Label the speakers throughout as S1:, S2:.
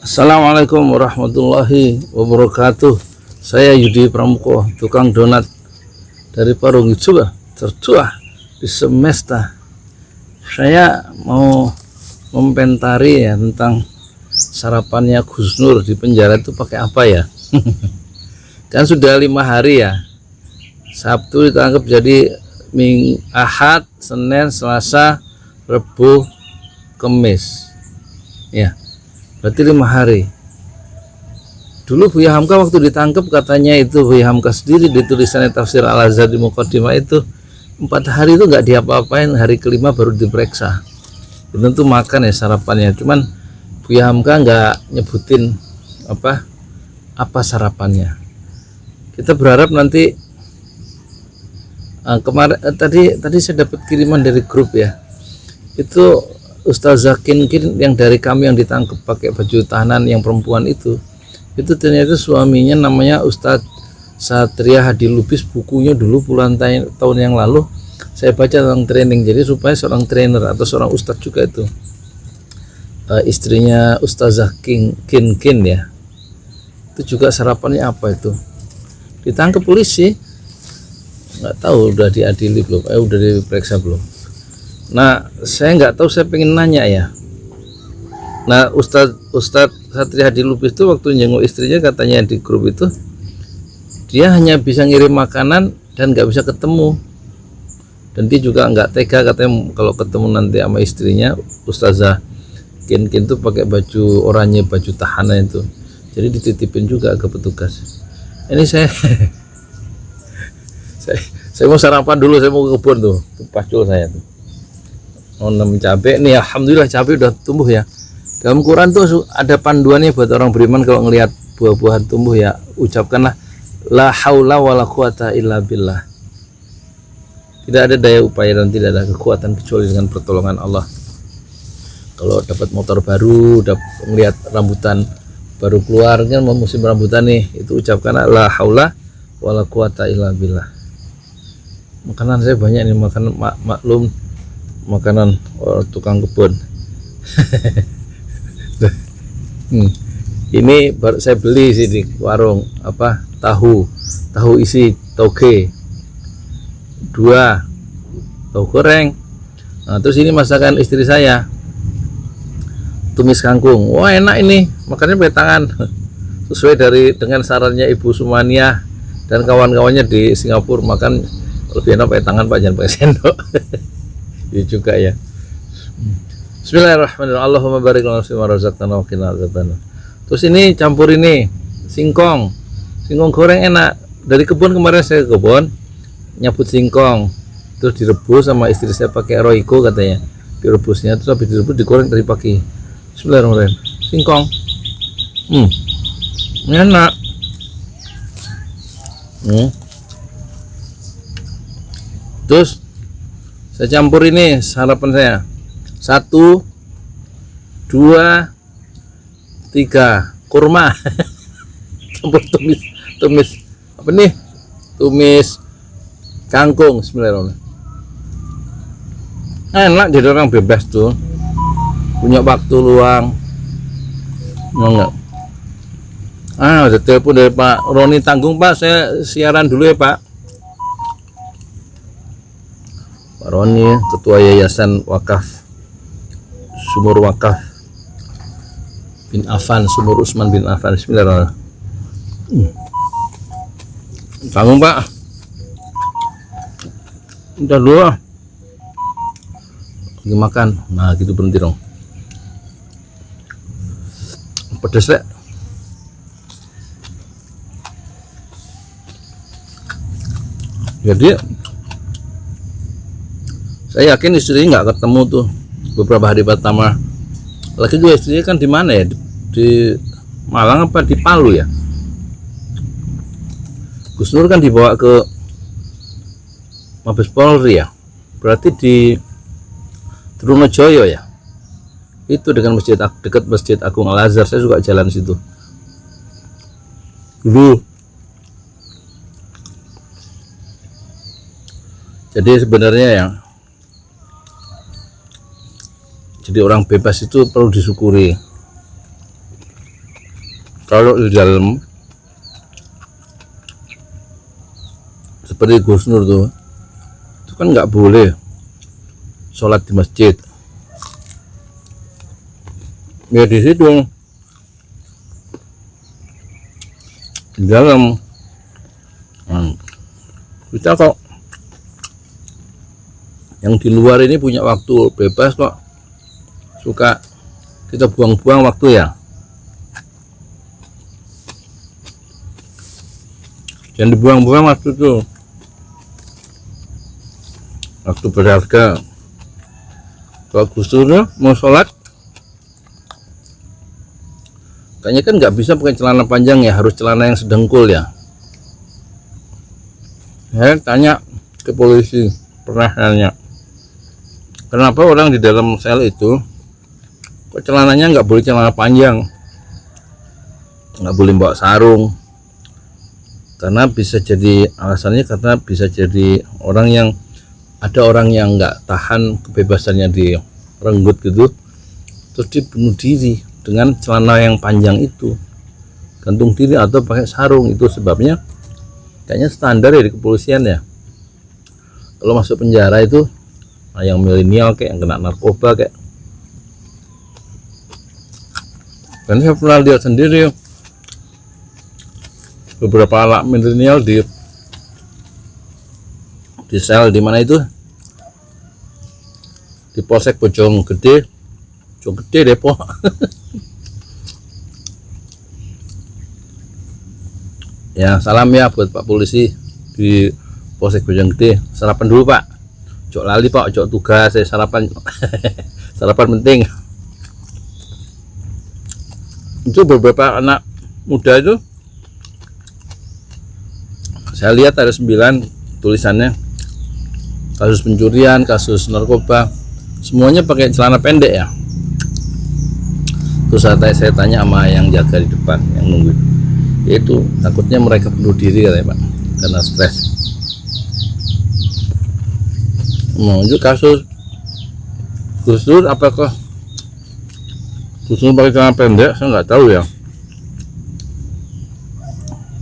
S1: Assalamualaikum warahmatullahi wabarakatuh. Saya Yudi Pramuko, tukang donat dari Parung Hijau, tertua di Semesta. Saya mau komentari ya tentang sarapannya Gus Nur di penjara itu pakai apa ya? Kan sudah 5 hari ya. Sabtu ditangkap jadi Ahad, Senin, Selasa, Rabu, Kamis. Ya. Berarti 5 hari. Dulu Buya Hamka waktu ditangkap katanya itu Buya Hamka sendiri di tulisannya Tafsir Al-Azhar di Muqaddimah itu 4 hari itu nggak diapa-apain, hari kelima baru diperiksa. Tentu makan ya sarapannya. Cuman Buya Hamka nggak nyebutin apa sarapannya. Kita berharap nanti kemarin tadi saya dapat kiriman dari grup ya. Itu Ustazah Kin yang dari kami yang ditangkap pakai baju tahanan yang perempuan itu ternyata suaminya namanya Ustadz Satria Hadi Lubis. Bukunya dulu puluhan tahun yang lalu saya baca tentang training, jadi supaya seorang trainer atau seorang ustadz juga itu istrinya Ustazah Kin ya, itu juga sarapannya apa itu, ditangkap polisi, nggak tahu udah diadili belum, udah diperiksa belum. Nah, saya nggak tahu, saya pengen nanya ya. Nah, Ustadz Satria Hadi Lubis itu waktu jenguk istrinya katanya di grup itu dia hanya bisa ngirim makanan dan nggak bisa ketemu. Dan dia juga nggak tega katanya kalau ketemu nanti sama istrinya Ustazah Kin itu pakai baju oranye, baju tahanan itu. Jadi dititipin juga ke petugas. Ini saya saya mau sarapan dulu, saya mau ke kebun tuh pacul saya tuh. Nanam cabai nih, alhamdulillah cabai udah tumbuh ya. Dalam Quran tuh ada panduannya buat orang beriman, kalau ngelihat buah-buahan tumbuh ya ucapkanlah la haula wala quwata illa billah. Tidak ada daya upaya dan tidak ada kekuatan kecuali dengan pertolongan Allah. Kalau dapat motor baru, dapat ngelihat rambutan baru keluar kan musim rambutan nih, itu ucapkanlah la haula wala quwata illa billah. Makanan saya banyak nih, maklum makanan tukang kebun. Ini baru saya beli sih di warung tahu isi toge 2, tahu goreng. Nah, terus ini masakan istri saya, tumis kangkung. Wah, enak ini, makannya pakai tangan sesuai dengan sarannya Ibu Sumania dan kawan-kawannya di Singapura, makan lebih enak pakai tangan Pak, jangan pakai sendok. Ini juga ya. Bismillahirrahmanirrahim. Allahumma barik lana fima razaqtana wa qina adzabannar. Terus ini campur ini singkong goreng enak. Dari kebun kemarin saya ke kebun nyabut singkong, terus direbus sama istri saya pakai Royco katanya. Direbusnya terus habis direbus digoreng dari pagi. Bismillahirrahmanirrahim. Singkong. Enak. Terus saya campur ini sarapan saya. 1, 2, 3 kurma. Campur tumis apa nih? Tumis kangkung. Bismillahirrahmanirrahim. Enak, jadi orang bebas tuh, punya waktu luang. Enggak. Ada telepon dari Pak Roni Tanggung. Pak, saya siaran dulu ya Pak. Pak Roni, Ketua Yayasan Wakaf Sumur Wakaf bin Affan, Sumur Usman bin Affan. Bismillahirrahmanirrahim. Tanggung Pak, udah dulu lagi makan. Nah gitu, berhenti dong, pedes ya. Jadi saya yakin istrinya nggak ketemu tuh beberapa hari pertama. Lagi juga istrinya kan di mana ya, di Malang apa di Palu ya. Gus Nur kan dibawa ke Mabes Polri ya, berarti di Trunojoyo ya, itu dengan dekat Masjid Agung Al Azhar. Saya suka jalan situ dulu. Jadi sebenarnya ya, jadi orang bebas itu perlu disyukuri. kalau di dalam seperti Gus Nur tuh, itu kan nggak boleh sholat di masjid. Ya di situ di dalam. Kita kok yang di luar ini punya waktu bebas kok suka kita buang-buang waktu ya. Jangan dibuang-buang waktu itu, waktu berharga. Kalau Gus Dur mau sholat kayaknya kan nggak bisa pakai celana panjang ya, harus celana yang sedengkul ya. Saya tanya ke polisi, pernah nanya, kenapa orang di dalam sel itu kok celananya nggak boleh celana panjang, nggak boleh bawa sarung? Karena bisa jadi alasannya karena bisa jadi orang yang nggak tahan kebebasannya di renggut gitu, terus dia bunuh diri dengan celana yang panjang itu, gantung diri atau pakai sarung. Itu sebabnya kayaknya standar ya di kepolisian ya, kalau masuk penjara itu yang milenial kayak yang kena narkoba kayak. Dan saya pernah lihat sendiri beberapa anak milenial di sel di mana itu, di Polsek Bojonggede Depok. Ya salam ya buat Pak Polisi di Polsek Bojonggede. Sarapan dulu Pak, jok lali Pak, jok tugas saya sarapan. Sarapan penting. Itu beberapa anak muda itu saya lihat ada 9 tulisannya, kasus pencurian, kasus narkoba, semuanya pakai celana pendek ya. Terus saya tanya sama yang jaga di depan, yang nunggu, itu takutnya mereka bunuh diri katanya Pak, karena stres. Itu kasus Gus Dur, apakah Gus Dur pakai celana pendek saya nggak tahu ya,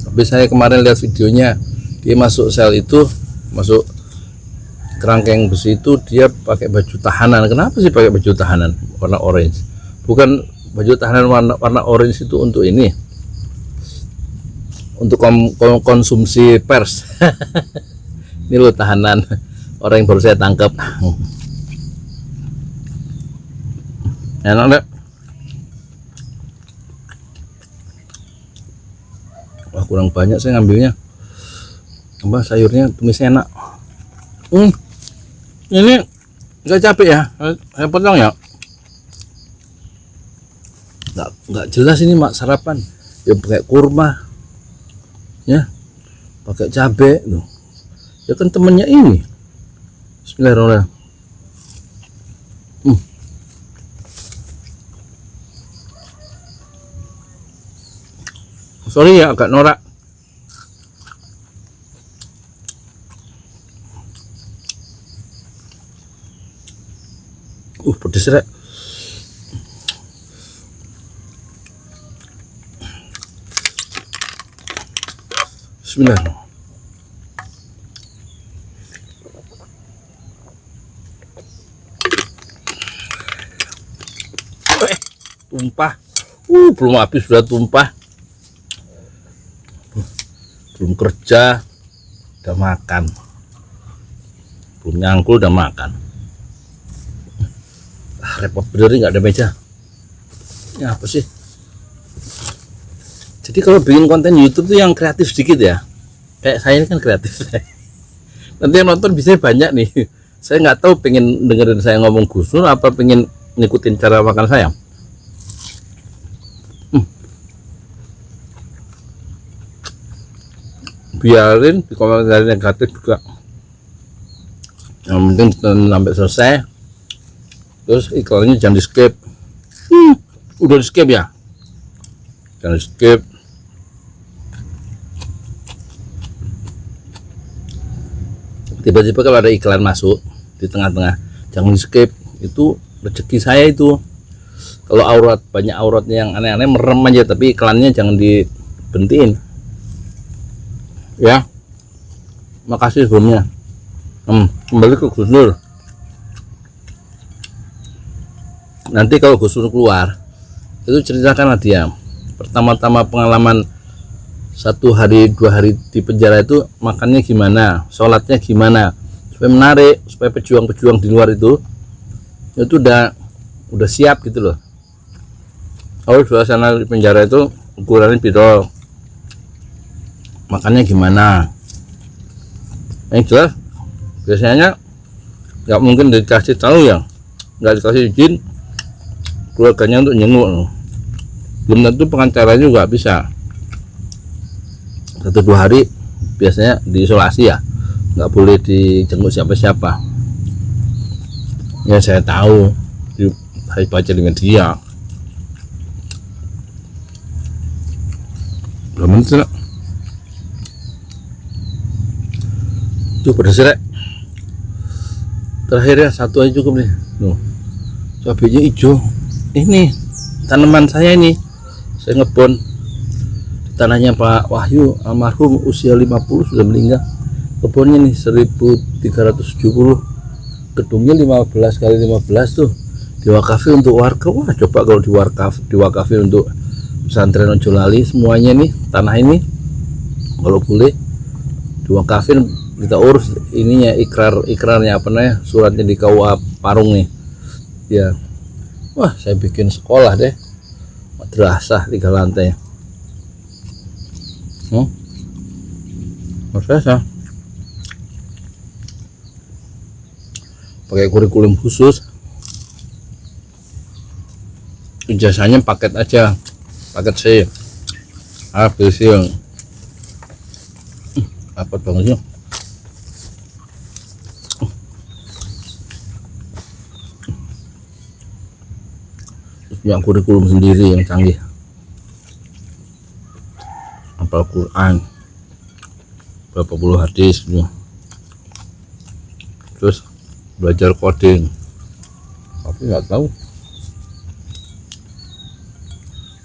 S1: tapi saya kemarin lihat videonya, dia masuk sel itu, masuk kerangkeng besi itu, dia pakai baju tahanan. Kenapa sih pakai baju tahanan warna orange? Bukan baju tahanan warna orange itu untuk ini, untuk konsumsi pers. Ini loh tahanan, orang yang baru saya tangkap. Enak deh. Wah kurang banyak saya ngambilnya, sayurnya tumisnya enak. Ini nggak capek ya, saya potong ya. Nggak jelas ini mak sarapan ya, pakai kurma ya, pakai cabai tuh ya kan temennya ini. Bismillahirrahmanirrahim. Sorry ya agak norak. Pedes rek. Bismillah. Tumpah. Belum habis sudah tumpah. Belum kerja udah makan. Belum nyangkul udah makan. Repot bener nih, nggak ada meja. Ya apa sih? Jadi kalau bikin konten YouTube tuh yang kreatif sedikit ya. Kayak saya ini kan kreatif. Nanti yang nonton bisa banyak nih. Saya nggak tahu pengen dengerin saya ngomong Gus Nur apa pengen ngikutin cara makan saya. Biarin di komentar negatif juga. Yang penting sampai selesai. Terus iklannya jangan di skip. Udah di skip ya, jangan di skip. Tiba-tiba kalau ada iklan masuk di tengah-tengah, jangan di skip. Itu rezeki saya itu. Kalau banyak auratnya yang aneh-aneh, merem aja, tapi iklannya jangan dibentiin ya. Makasih sebelumnya. Kembali ke Gus Nur. Nanti kalau Gus Nur keluar, itu ceritakanlah dia pertama-tama pengalaman 1 hari 2 hari di penjara itu makannya gimana, sholatnya gimana, supaya menarik, supaya pejuang-pejuang di luar itu udah siap gitu loh. Kalau suasana di penjara itu ukurannya piro, makannya gimana. Yang jelas biasanya nggak mungkin dikasih tahu ya, nggak dikasih izin keluarganya untuk nyenguk. Belum tentu pengacara juga bisa 1-2 hari biasanya diisolasi ya, nggak boleh dijenguk siapa-siapa ya. Saya tahu, saya baca di media. Belum tentu itu pedas rek. Terakhir ya, 1 aja cukup nih. Cabenya hijau. Ini tanaman saya ini, saya ngebon tanahnya Pak Wahyu almarhum, usia 50, sudah meninggal. Kebunnya nih 1370, gedungnya 15 kali 15 tuh diwakafin untuk warga. Wah, coba kalau diwakafin untuk pesantren Ojo Lali semuanya nih, tanah ini kalau boleh diwakafin, kita urus ininya, ikrarnya apa namanya, suratnya di KUA Parung nih ya. Wah, saya bikin sekolah deh, madrasah 3 lantai. Madrasah pakai kurikulum khusus, ijazahnya paket aja, paket C. Habis yang apa banget sih. Punya kurikulum sendiri yang canggih, hafal Quran berapa puluh hadis gitu. Terus belajar coding, tapi nggak tahu.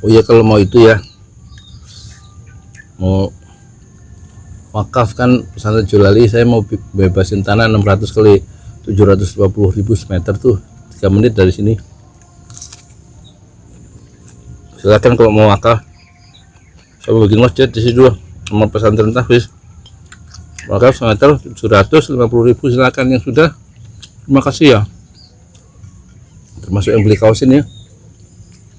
S1: Oh iya, kalau mau itu ya, mau wakaf kan pesantren Jolali, saya mau bebasin tanah 600 kali 750.000 meter tuh, 3 menit dari sini. Silakan kalau mau wakaf. Saya mau bikin masjid di situ sama pesantren tahfiz. Wakaf semeter 750.000, silakan yang sudah. Terima kasih ya. Termasuk yang beli kaos ini.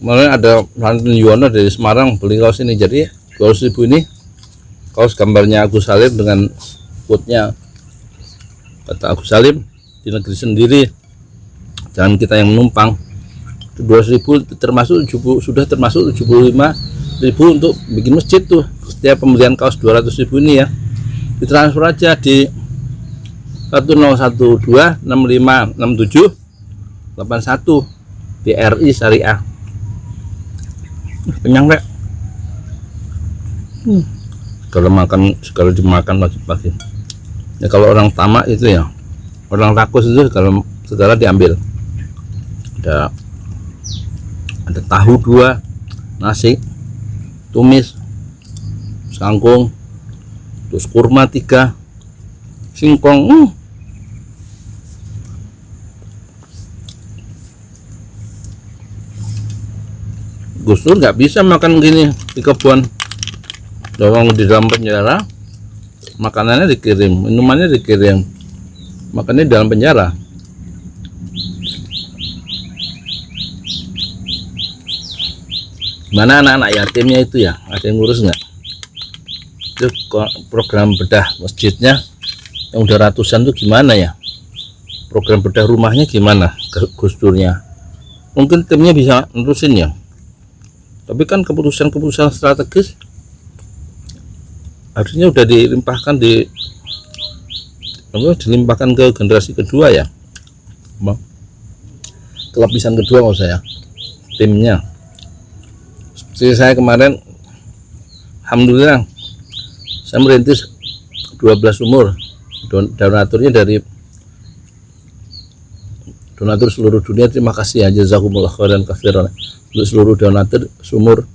S1: Kemarin ada Rantin Yuwono dari Semarang beli kaos ini. Jadi 200.000 ini kaos gambarnya Agus Salim dengan quote-nya, kata Agus Salim, di negeri sendiri jangan kita yang menumpang. 200.000 termasuk sudah termasuk 75.000 untuk bikin masjid tuh. Setiap pembelian kaos 200.000 ini ya, ditransfer aja di 1012656781 BRI Syariah. Kenyang rek. Segala dimakan pagi-pagi. Ya kalau orang tamak itu ya, orang rakus itu segala diambil. Ada tahu 2, nasi, tumis, kangkung, terus kurma 3, singkong. Gus Dur nggak bisa makan gini di kebun. Dorong di dalam penjara, makanannya dikirim, minumannya dikirim, makannya di dalam penjara. Mana anak-anak yatimnya itu ya, ada yang ngurus nggak? Itu program bedah masjidnya yang udah ratusan tuh gimana ya? Program bedah rumahnya gimana Gus Durnya? Mungkin timnya bisa nerusin ya. Tapi kan keputusan-keputusan strategis harusnya udah dilimpahkan ke generasi kedua ya, ke lapisan kedua maksud saya, timnya. Seperti saya kemarin, alhamdulillah saya merintis 12 sumur, donaturnya dari donatur seluruh dunia, terima kasih ya, jazakumullah khairan katsiran untuk seluruh donatur sumur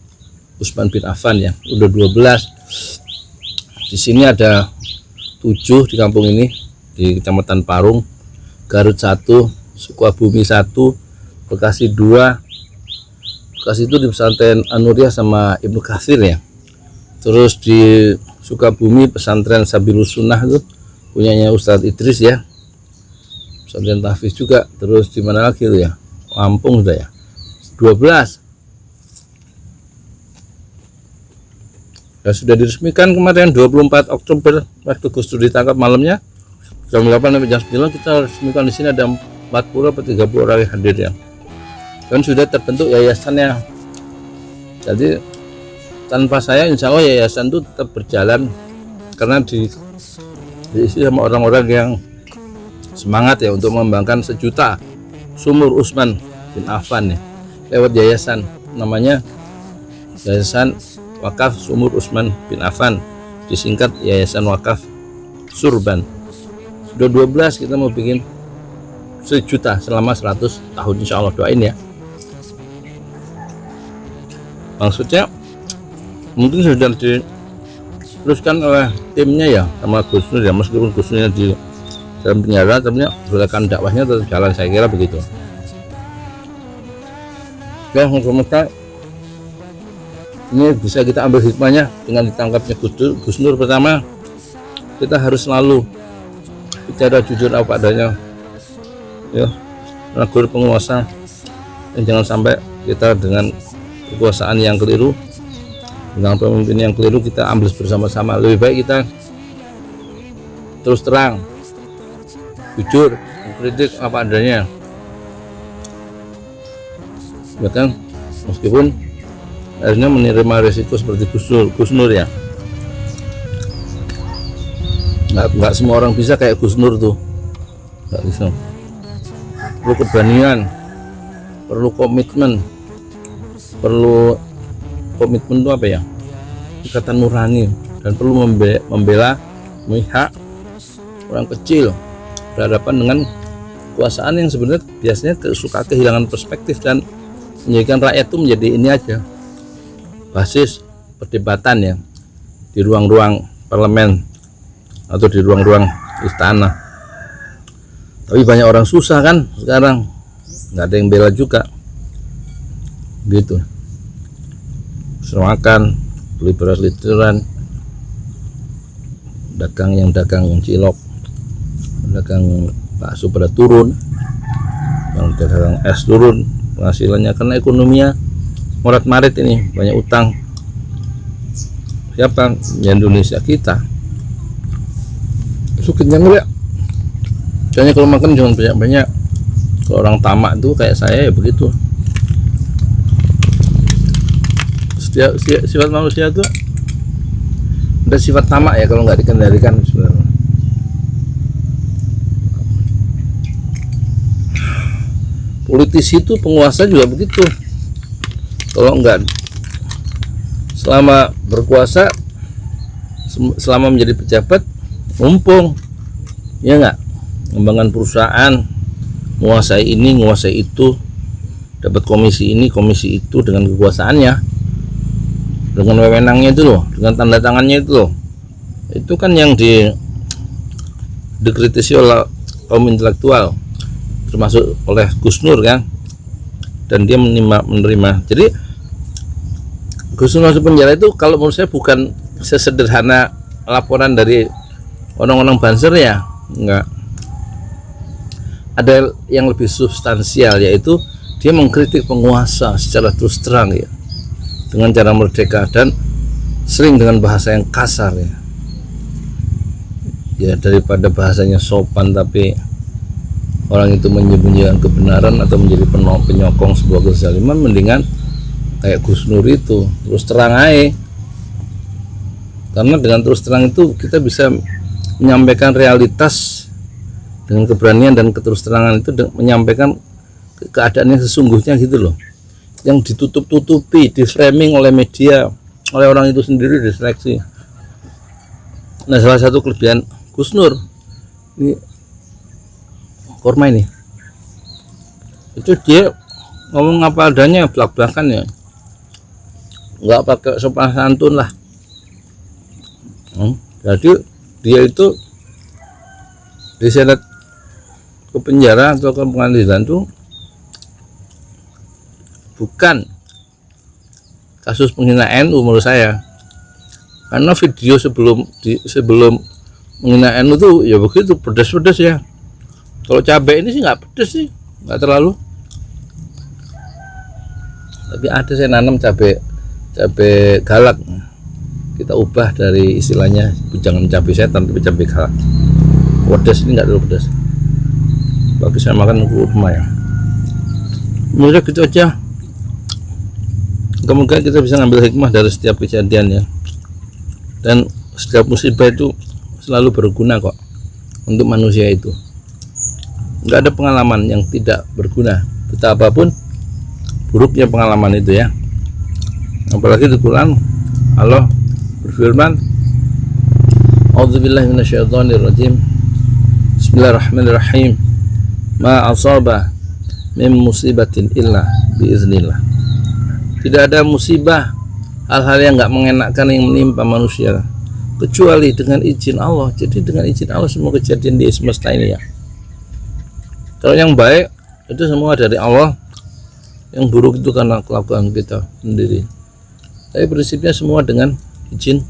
S1: Utsman bin Affan ya. Udah 12. Di sini ada 7 di kampung ini, di Kecamatan Parung, Garut 1, Sukabumi 1, Bekasi 2. Bekasi itu di pesantren Anuriah sama Ibnu Katsir ya. Terus di Sukabumi pesantren Sabilus Sunnah itu punyanya Ustadz Idris ya, pesantren tahfiz juga. Terus di mana lagi itu ya, Lampung sudah ya, 12 ya, sudah diresmikan kemarin 24 Oktober waktu Gus Dur ditangkap malamnya jam 8 sampai jam 9 kita resmikan. Di sini ada 40 atau 30 orang yang hadir ya, dan sudah terbentuk yayasannya. Jadi tanpa saya insya Allah yayasan itu tetap berjalan, karena diisi sama orang-orang yang semangat ya untuk mengembangkan 1 juta sumur Utsman bin Affan ya, lewat yayasan namanya Yayasan Wakaf Sumur Utsman bin Affan, disingkat Yayasan Wakaf Surban. Sudah 12 kita mau bikin 1 juta selama 100 tahun insya Allah, doain ya. Maksudnya mungkin sudah diteruskan oleh timnya ya sama Gus Nur ya, meskipun Gus Nurnya di dalam penjara, tapi gerakan dakwahnya tetap jalan, saya kira begitu. Oke, semoga ini bisa kita ambil hikmahnya dengan ditangkapnya Gus Nur. Pertama, kita harus selalu bicara jujur apa adanya ya, menegur penguasa, dan jangan sampai kita dengan kekuasaan yang keliru, dengan pemimpin yang keliru, kita ambil bersama-sama. Lebih baik kita terus terang, jujur, mengkritik apa adanya ya kan, meskipun akhirnya menerima resiko seperti Gus Nur ya. Nggak semua orang bisa kayak Gus Nur tuh, nggak bisa. Perlu keberanian, perlu komitmen itu apa ya, ikatan nurani, dan perlu membela pihak orang kecil berhadapan dengan kekuasaan yang sebenarnya biasanya suka kehilangan perspektif dan menjadikan rakyat itu menjadi ini aja, basis perdebatan ya di ruang-ruang parlemen atau di ruang-ruang istana. Tapi banyak orang susah kan sekarang, nggak ada yang bela juga gitu. Makan, beli beras literan, dagang yang cilok, dagang bakso pada turun, yang dagang es turun penghasilannya, karena ekonominya morat-marit ini, banyak utang. Siapa? Ya Indonesia kita. Itu kenyang ya. Makanya kalau makan jangan banyak-banyak. Kalau orang tamak itu kayak saya ya begitu. Sifat manusia itu ada sifat tamak ya kalau nggak dikendalikan sebenarnya. Politisi itu, penguasa juga begitu. Kalau nggak, selama berkuasa, selama menjadi pejabat, mumpung ya nggak, mengembangkan perusahaan, menguasai ini, menguasai itu, dapat komisi ini, komisi itu dengan kekuasaannya, dengan wewenangnya itu loh, dengan tanda tangannya itu loh. Itu kan yang dikritisi oleh kaum intelektual, termasuk oleh Gus Nur kan, dan dia menerima. Jadi Gus Nur masuk penjara itu kalau menurut saya bukan sesederhana laporan dari orang-orang Banser ya, enggak. Ada yang lebih substansial, yaitu dia mengkritik penguasa secara terus terang ya, dengan cara merdeka dan sering dengan bahasa yang kasar ya. Ya daripada bahasanya sopan tapi orang itu menyembunyikan kebenaran atau menjadi penyokong sebuah kezaliman, mendingan kayak Gus Nur itu terus terang aja. Karena dengan terus terang itu kita bisa menyampaikan realitas dengan keberanian, dan keterus terangan itu menyampaikan keadaan yang sesungguhnya gitu loh, yang ditutup-tutupi, di framing oleh media, oleh orang itu sendiri diseleksi. Nah, salah satu kelebihan Gus Nur ini, korma ini Itu dia ngomong apa adanya, belak-belakan ya, nggak pakai sopan santun lah. Jadi dia itu diseret ke penjara atau ke pengadilan tuh bukan kasus penghinaan menurut saya, karena video sebelum menghina NU tuh ya begitu pedas-pedas ya. Kalau cabai ini sih nggak pedas sih, nggak terlalu. Tapi ada saya nanam cabai galak, kita ubah dari istilahnya jangan cabai setan tapi cabai galak. Pedas ini nggak terlalu pedas, bagi saya makan kurma ya. Mudah gitu aja. Kemudian kita bisa ngambil hikmah dari setiap kejadian ya, dan setiap musibah itu selalu berguna kok untuk manusia itu. Nggak ada pengalaman yang tidak berguna, betapapun buruknya pengalaman itu ya. Apalagi di Quran Allah berfirman, A'udzubillahi minasyaitonirrajim, Bismillahirrahmanirrahim, ma asaba min musibatin illa biiznillah. Tidak ada musibah, hal-hal yang nggak mengenakan yang menimpa manusia kecuali dengan izin Allah. Jadi dengan izin Allah semua kejadian di semesta ini ya. Kalau yang baik itu semua dari Allah, yang buruk itu karena kelakuan kita sendiri. Tapi prinsipnya semua dengan izin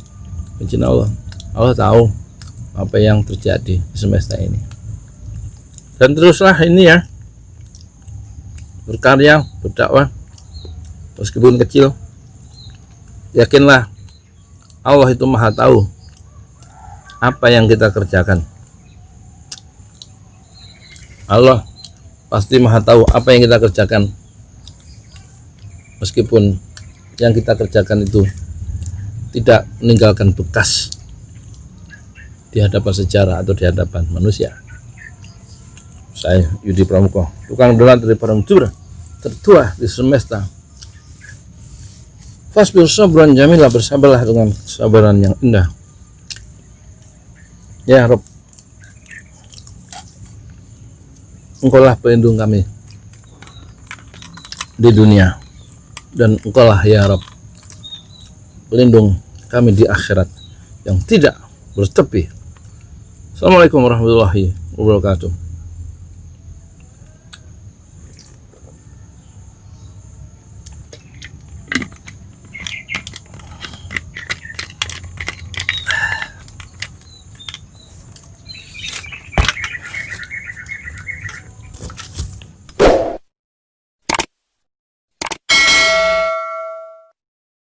S1: Allah. Allah tahu apa yang terjadi di semesta ini. Dan teruslah ini ya, berkarya, berdakwah, meskipun kecil. Yakinlah Allah itu maha tahu apa yang kita kerjakan. Allah pasti maha tahu apa yang kita kerjakan, meskipun yang kita kerjakan itu tidak meninggalkan bekas di hadapan sejarah atau di hadapan manusia. Saya Yudi Pramuko, tukang donat dari Parung Jura, tertua di semesta. Fasbir sabran jamilah, bersabarlah dengan kesabaran yang indah. Ya Rob, Engkaulah pelindung kami di dunia, dan Engkaulah ya Rob pelindung kami di akhirat yang tidak bertepi. Assalamualaikum warahmatullahi wabarakatuh.